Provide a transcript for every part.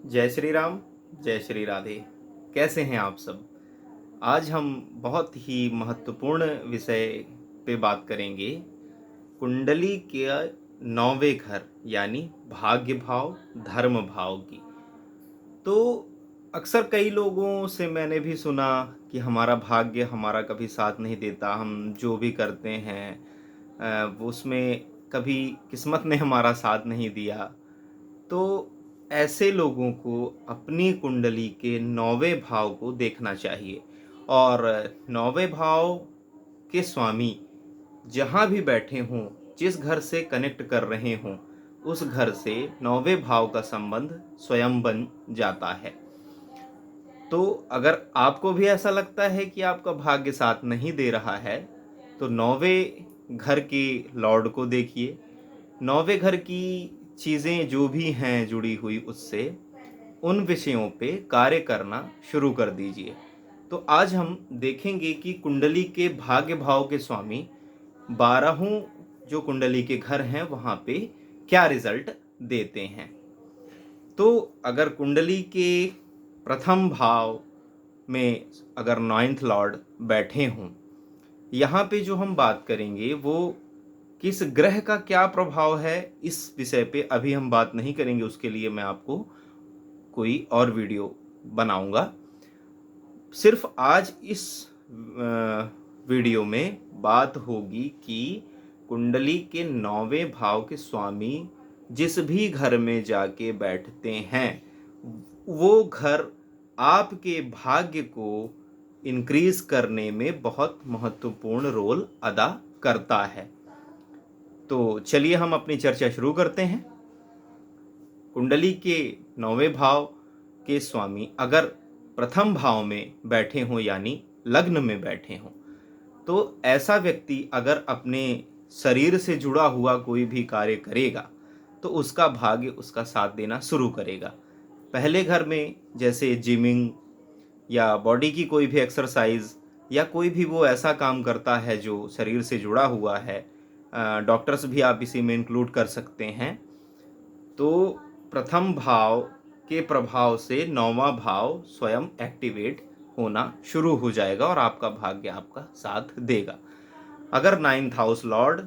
जय श्री राम, जय श्री राधे। कैसे हैं आप सब? आज हम बहुत ही महत्वपूर्ण विषय पे बात करेंगे। कुंडली के नौवें घर यानी भाग्य भाव, धर्म भाव की। तो अक्सर कई लोगों से मैंने भी सुना कि हमारा भाग्य हमारा कभी साथ नहीं देता, हम जो भी करते हैं वो उसमें कभी किस्मत ने हमारा साथ नहीं दिया। तो ऐसे लोगों को अपनी कुंडली के नौवें भाव को देखना चाहिए और नौवें भाव के स्वामी जहाँ भी बैठे हों, जिस घर से कनेक्ट कर रहे हों, उस घर से नौवें भाव का संबंध स्वयं बन जाता है। तो अगर आपको भी ऐसा लगता है कि आपका भाग्य साथ नहीं दे रहा है, तो नौवें घर के लॉर्ड को देखिए। नौवें घर की चीज़ें जो भी हैं जुड़ी हुई उससे, उन विषयों पे कार्य करना शुरू कर दीजिए। तो आज हम देखेंगे कि कुंडली के भाग्य भाव के स्वामी 12 जो कुंडली के घर हैं वहाँ पे क्या रिजल्ट देते हैं। तो अगर कुंडली के प्रथम भाव में अगर 9th लॉर्ड बैठे हों, यहाँ पे जो हम बात करेंगे वो किस ग्रह का क्या प्रभाव है, इस विषय पे अभी हम बात नहीं करेंगे। उसके लिए मैं आपको कोई और वीडियो बनाऊंगा। सिर्फ आज इस वीडियो में बात होगी कि कुंडली के 9वें भाव के स्वामी जिस भी घर में जाके बैठते हैं, वो घर आपके भाग्य को इंक्रीज करने में बहुत महत्वपूर्ण रोल अदा करता है। तो चलिए हम अपनी चर्चा शुरू करते हैं। कुंडली के 9वें भाव के स्वामी अगर प्रथम भाव में बैठे हों यानी लग्न में बैठे हों, तो ऐसा व्यक्ति अगर अपने शरीर से जुड़ा हुआ कोई भी कार्य करेगा तो उसका भाग्य उसका साथ देना शुरू करेगा। पहले घर में जैसे जिमिंग या बॉडी की कोई भी एक्सरसाइज या कोई भी वो ऐसा काम करता है जो शरीर से जुड़ा हुआ है, डॉक्टर्स भी आप इसी में इंक्लूड कर सकते हैं। तो प्रथम भाव के प्रभाव से 9वां भाव स्वयं एक्टिवेट होना शुरू हो जाएगा और आपका भाग्य आपका साथ देगा। अगर 9th हाउस लॉर्ड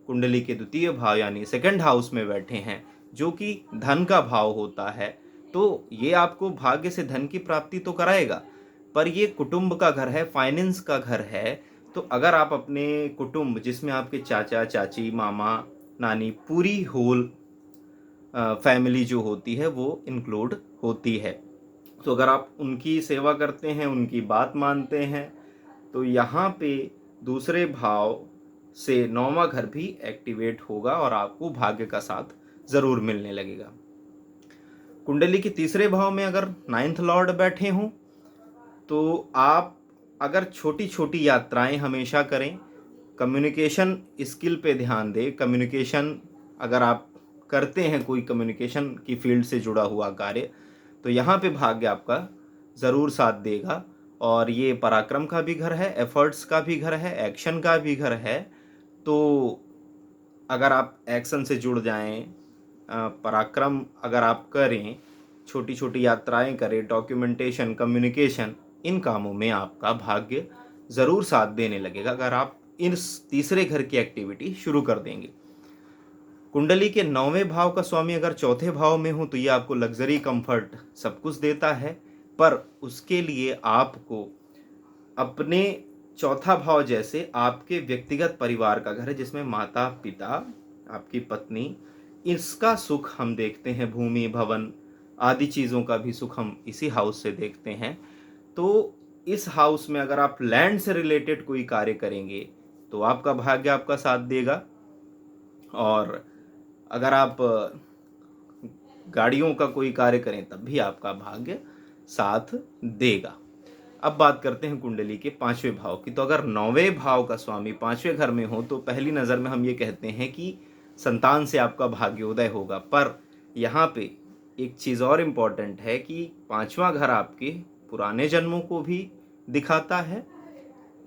कुंडली के द्वितीय भाव यानी सेकंड हाउस में बैठे हैं, जो कि धन का भाव होता है, तो ये आपको भाग्य से धन की प्राप्ति तो कराएगा, पर ये कुटुंब का घर है, फाइनेंस का घर है। तो अगर आप अपने कुटुंब जिसमें आपके चाचा चाची, मामा नानी, पूरी होल फैमिली जो होती है वो इंक्लूड होती है, तो अगर आप उनकी सेवा करते हैं, उनकी बात मानते हैं, तो यहाँ पे दूसरे भाव से 9वां घर भी एक्टिवेट होगा और आपको भाग्य का साथ ज़रूर मिलने लगेगा। कुंडली के तीसरे भाव में अगर 9th लॉर्ड बैठे हों, तो आप अगर छोटी छोटी यात्राएं हमेशा करें, कम्युनिकेशन स्किल पे ध्यान दें। कम्युनिकेशन अगर आप करते हैं, कोई कम्युनिकेशन की फील्ड से जुड़ा हुआ कार्य, तो यहाँ पे भाग्य आपका ज़रूर साथ देगा। और ये पराक्रम का भी घर है, एफर्ट्स का भी घर है, एक्शन का भी घर है। तो अगर आप एक्शन से जुड़ जाएं, पराक्रम अगर आप करें, छोटी छोटी यात्राएं करें, डॉक्यूमेंटेशन, कम्युनिकेशन, इन कामों में आपका भाग्य ज़रूर साथ देने लगेगा अगर आप इस तीसरे घर की एक्टिविटी शुरू कर देंगे। कुंडली के 9वें भाव का स्वामी अगर चौथे भाव में हो, तो ये आपको लग्जरी, कंफर्ट सब कुछ देता है, पर उसके लिए आपको अपने चौथा भाव जैसे आपके व्यक्तिगत परिवार का घर है, जिसमें माता पिता, आपकी पत्नी, इसका सुख हम देखते हैं, भूमि भवन आदि चीज़ों का भी सुख हम इसी हाउस से देखते हैं। तो इस हाउस में अगर आप लैंड से रिलेटेड कोई कार्य करेंगे तो आपका भाग्य आपका साथ देगा, और अगर आप गाड़ियों का कोई कार्य करें तब भी आपका भाग्य साथ देगा। अब बात करते हैं कुंडली के 5वें भाव की। तो अगर 9वें भाव का स्वामी 5वें घर में हो, तो पहली नज़र में हम ये कहते हैं कि संतान से आपका भाग्योदय होगा। पर यहाँ पे एक चीज़ और इम्पॉर्टेंट है कि 5वां घर आपके पुराने जन्मों को भी दिखाता है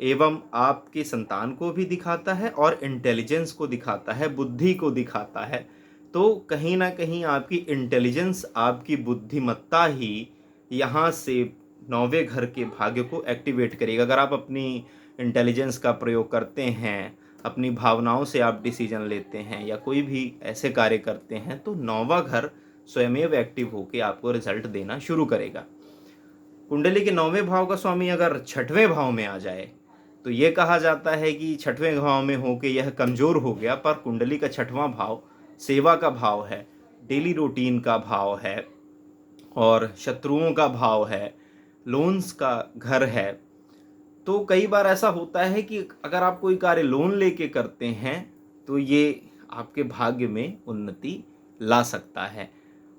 एवं आपकी संतान को भी दिखाता है और इंटेलिजेंस को दिखाता है, बुद्धि को दिखाता है। तो कहीं ना कहीं आपकी इंटेलिजेंस, आपकी बुद्धिमत्ता ही यहाँ से नौवें घर के भाग्य को एक्टिवेट करेगा। अगर आप अपनी इंटेलिजेंस का प्रयोग करते हैं, अपनी भावनाओं से आप डिसीजन लेते हैं या कोई भी ऐसे कार्य करते हैं, तो नौवां घर स्वयमेव एक्टिव होकर आपको रिजल्ट देना शुरू करेगा। कुंडली के 9वें भाव का स्वामी अगर 6वें भाव में आ जाए तो ये कहा जाता है कि 6वें भाव में होके यह कमजोर हो गया, पर कुंडली का 6वां भाव सेवा का भाव है, डेली रूटीन का भाव है और शत्रुओं का भाव है, लोन्स का घर है। तो कई बार ऐसा होता है कि अगर आप कोई कार्य लोन लेके करते हैं तो ये आपके भाग्य में उन्नति ला सकता है।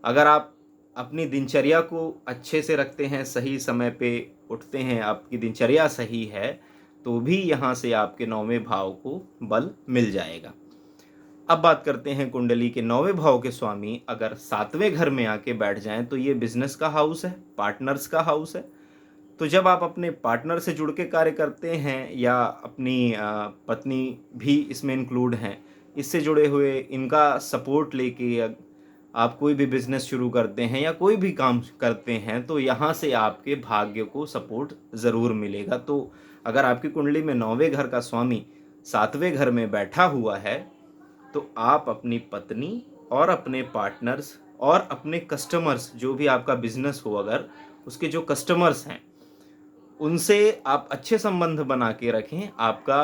अगर आप अपनी दिनचर्या को अच्छे से रखते हैं, सही समय पे उठते हैं, आपकी दिनचर्या सही है, तो भी यहाँ से आपके 9वें भाव को बल मिल जाएगा। अब बात करते हैं कुंडली के 9वें भाव के स्वामी अगर 7वें घर में आके बैठ जाएं तो ये बिजनेस का हाउस है, पार्टनर्स का हाउस है। तो जब आप अपने पार्टनर से जुड़ के कार्य करते हैं या अपनी पत्नी भी इसमें इंक्लूड हैं, इससे जुड़े हुए इनका सपोर्ट लेके आप कोई भी बिजनेस शुरू करते हैं या कोई भी काम करते हैं, तो यहाँ से आपके भाग्य को सपोर्ट ज़रूर मिलेगा। तो अगर आपकी कुंडली में 9वें घर का स्वामी 7वें घर में बैठा हुआ है तो आप अपनी पत्नी और अपने पार्टनर्स और अपने कस्टमर्स, जो भी आपका बिजनेस हो अगर उसके जो कस्टमर्स हैं, उनसे आप अच्छे संबंध बना के रखें। आपका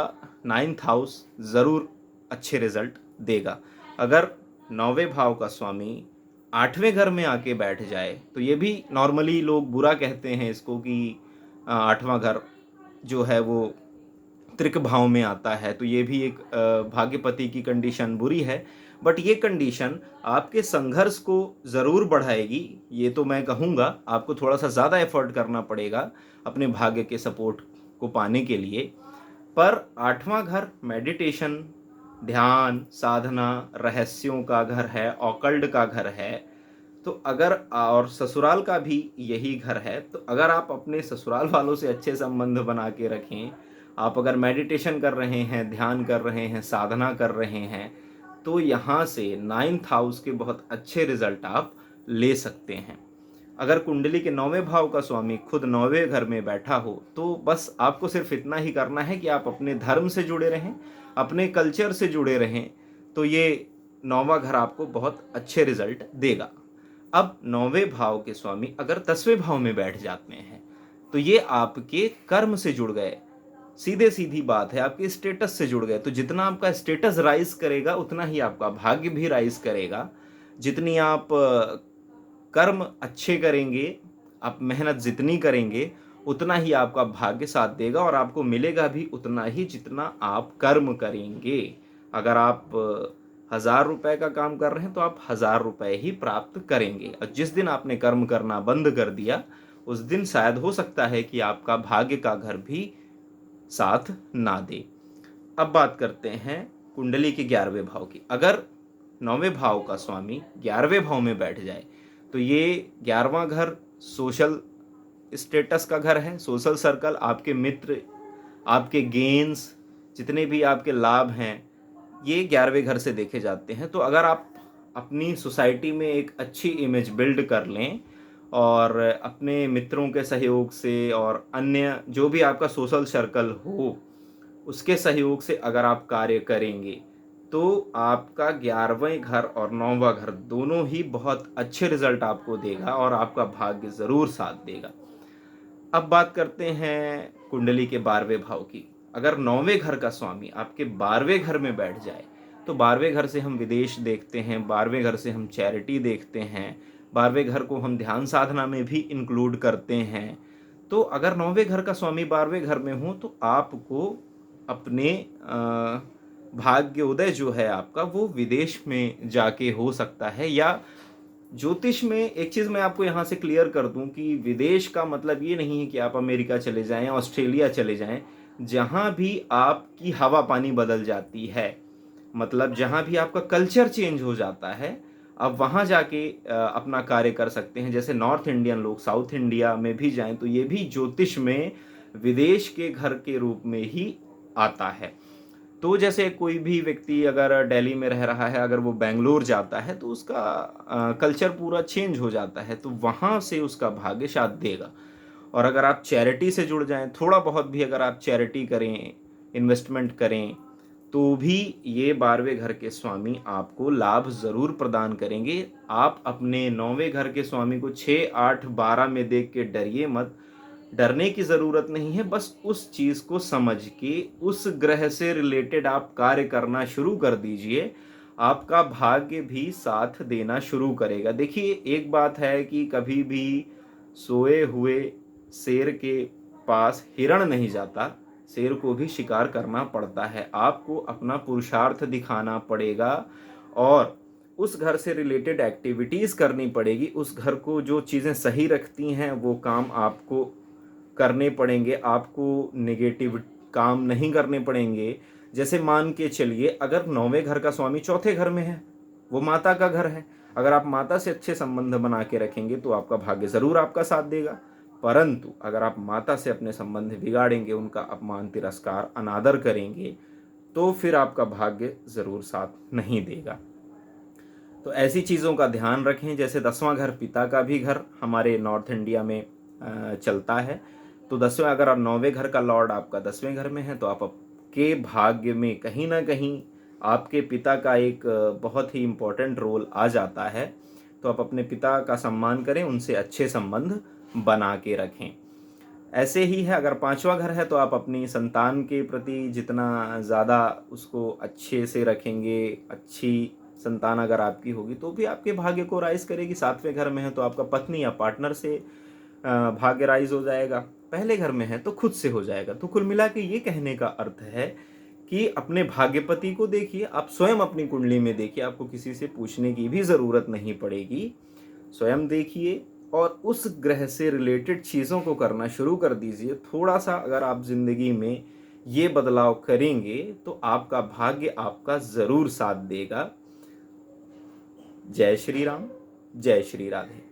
9th हाउस ज़रूर अच्छे रिजल्ट देगा। अगर 9वें भाव का स्वामी 8वें घर में आके बैठ जाए तो ये भी नॉर्मली लोग बुरा कहते हैं इसको कि 8वां घर जो है वो त्रिक भाव में आता है, तो ये भी एक भाग्यपति की कंडीशन बुरी है। बट ये कंडीशन आपके संघर्ष को ज़रूर बढ़ाएगी। ये तो मैं कहूँगा आपको थोड़ा सा ज़्यादा एफर्ट करना पड़ेगा अपने भाग्य के सपोर्ट को पाने के लिए। पर 8वां घर मेडिटेशन, ध्यान, साधना, रहस्यों का घर है, ऑकल्ट का घर है। तो अगर और ससुराल का भी यही घर है, तो अगर आप अपने ससुराल वालों से अच्छे संबंध बना के रखें, आप अगर मेडिटेशन कर रहे हैं, ध्यान कर रहे हैं, साधना कर रहे हैं, तो यहाँ से 9th हाउस के बहुत अच्छे रिजल्ट आप ले सकते हैं। अगर कुंडली के 9वें भाव का स्वामी खुद 9वें घर में बैठा हो तो बस आपको सिर्फ इतना ही करना है कि आप अपने धर्म से जुड़े रहें, अपने कल्चर से जुड़े रहें, तो ये 9वां घर आपको बहुत अच्छे रिजल्ट देगा। अब 9वें भाव के स्वामी अगर 10वें भाव में बैठ जाते हैं तो ये आपके कर्म से जुड़ गए, सीधे सीधी बात है, आपके स्टेटस से जुड़ गए। तो जितना आपका स्टेटस राइज करेगा उतना ही आपका भाग्य भी राइज करेगा। जितनी आप कर्म अच्छे करेंगे, आप मेहनत जितनी करेंगे, उतना ही आपका भाग्य साथ देगा और आपको मिलेगा भी उतना ही जितना आप कर्म करेंगे। अगर आप 1000 रुपए का काम कर रहे हैं तो आप 1000 रुपए ही प्राप्त करेंगे। और जिस दिन आपने कर्म करना बंद कर दिया उस दिन शायद हो सकता है कि आपका भाग्य का घर भी साथ ना दे। अब बात करते हैं कुंडली के 11वें भाव की। अगर 9वें भाव का स्वामी 11वें भाव में बैठ जाए तो ये 11वां घर सोशल स्टेटस का घर है, सोशल सर्कल, आपके मित्र, आपके गेन्स, जितने भी आपके लाभ हैं, ये 11वें घर से देखे जाते हैं। तो अगर आप अपनी सोसाइटी में एक अच्छी इमेज बिल्ड कर लें और अपने मित्रों के सहयोग से और अन्य जो भी आपका सोशल सर्कल हो उसके सहयोग से अगर आप कार्य करेंगे तो आपका 11वें घर और 9वां घर दोनों ही बहुत अच्छे रिजल्ट आपको देगा और आपका भाग्य ज़रूर साथ देगा। अब बात करते हैं कुंडली के 12वें भाव की। अगर 9वें घर का स्वामी आपके 12वें घर में बैठ जाए तो 12वें घर से हम विदेश देखते हैं, 12वें घर से हम चैरिटी देखते हैं, 12वें घर को हम ध्यान साधना में भी इंक्लूड करते हैं। तो अगर 9वें घर का स्वामी 12वें घर में हो तो आपको अपने भाग्योदय जो है आपका वो विदेश में जाके हो सकता है। या ज्योतिष में एक चीज़ मैं आपको यहाँ से क्लियर कर दूं कि विदेश का मतलब ये नहीं है कि आप अमेरिका चले जाएं, ऑस्ट्रेलिया चले जाएं। जहाँ भी आपकी हवा पानी बदल जाती है, मतलब जहाँ भी आपका कल्चर चेंज हो जाता है, आप वहाँ जाके अपना कार्य कर सकते हैं। जैसे नॉर्थ इंडियन लोग साउथ इंडिया में भी जाएं तो ये भी ज्योतिष में विदेश के घर के रूप में ही आता है। तो जैसे कोई भी व्यक्ति अगर दिल्ली में रह रहा है, अगर वो बेंगलोर जाता है तो उसका कल्चर पूरा चेंज हो जाता है, तो वहाँ से उसका भाग्य साथ देगा। और अगर आप चैरिटी से जुड़ जाएं, थोड़ा बहुत भी अगर आप चैरिटी करें, इन्वेस्टमेंट करें, तो भी ये 12वें घर के स्वामी आपको लाभ ज़रूर प्रदान करेंगे। आप अपने 9वें घर के स्वामी को 6, 8, 12 में देख के डरिए मत। डरने की ज़रूरत नहीं है, बस उस चीज़ को समझ के उस ग्रह से रिलेटेड आप कार्य करना शुरू कर दीजिए। आपका भाग्य भी साथ देना शुरू करेगा। देखिए, एक बात है कि कभी भी सोए हुए शेर के पास हिरण नहीं जाता, शेर को भी शिकार करना पड़ता है। आपको अपना पुरुषार्थ दिखाना पड़ेगा और उस घर से रिलेटेड एक्टिविटीज़ करनी पड़ेगी। उस घर को जो चीज़ें सही रखती हैं वो काम आपको करने पड़ेंगे, आपको नेगेटिव काम नहीं करने पड़ेंगे। जैसे मान के चलिए, अगर 9वें घर का स्वामी चौथे घर में है, वो माता का घर है, अगर आप माता से अच्छे संबंध बना के रखेंगे तो आपका भाग्य ज़रूर आपका साथ देगा। परंतु अगर आप माता से अपने संबंध बिगाड़ेंगे, उनका अपमान, तिरस्कार, अनादर करेंगे, तो फिर आपका भाग्य ज़रूर साथ नहीं देगा। तो ऐसी चीज़ों का ध्यान रखें। जैसे 10वां घर पिता का भी घर हमारे नॉर्थ इंडिया में चलता है, तो 10वें, अगर 9वें घर का लॉर्ड आपका 10वें घर में है तो आपके भाग्य में कहीं ना कहीं आपके पिता का एक बहुत ही इम्पोर्टेंट रोल आ जाता है। तो आप अपने पिता का सम्मान करें, उनसे अच्छे संबंध बना के रखें। ऐसे ही है, अगर 5वां घर है तो आप अपनी संतान के प्रति जितना ज़्यादा उसको अच्छे से रखेंगे, अच्छी संतान अगर आपकी होगी तो भी आपके भाग्य को राइज करेगी। 7वें घर में है तो आपका पत्नी या पार्टनर से भाग्य राइज हो जाएगा। पहले घर में है तो खुद से हो जाएगा। तो कुल मिला के ये कहने का अर्थ है कि अपने भाग्यपति को देखिए, आप स्वयं अपनी कुंडली में देखिए, आपको किसी से पूछने की भी ज़रूरत नहीं पड़ेगी। स्वयं देखिए और उस ग्रह से रिलेटेड चीज़ों को करना शुरू कर दीजिए। थोड़ा सा अगर आप ज़िंदगी में ये बदलाव करेंगे तो आपका भाग्य आपका ज़रूर साथ देगा। जय श्री राम, जय श्री राधे।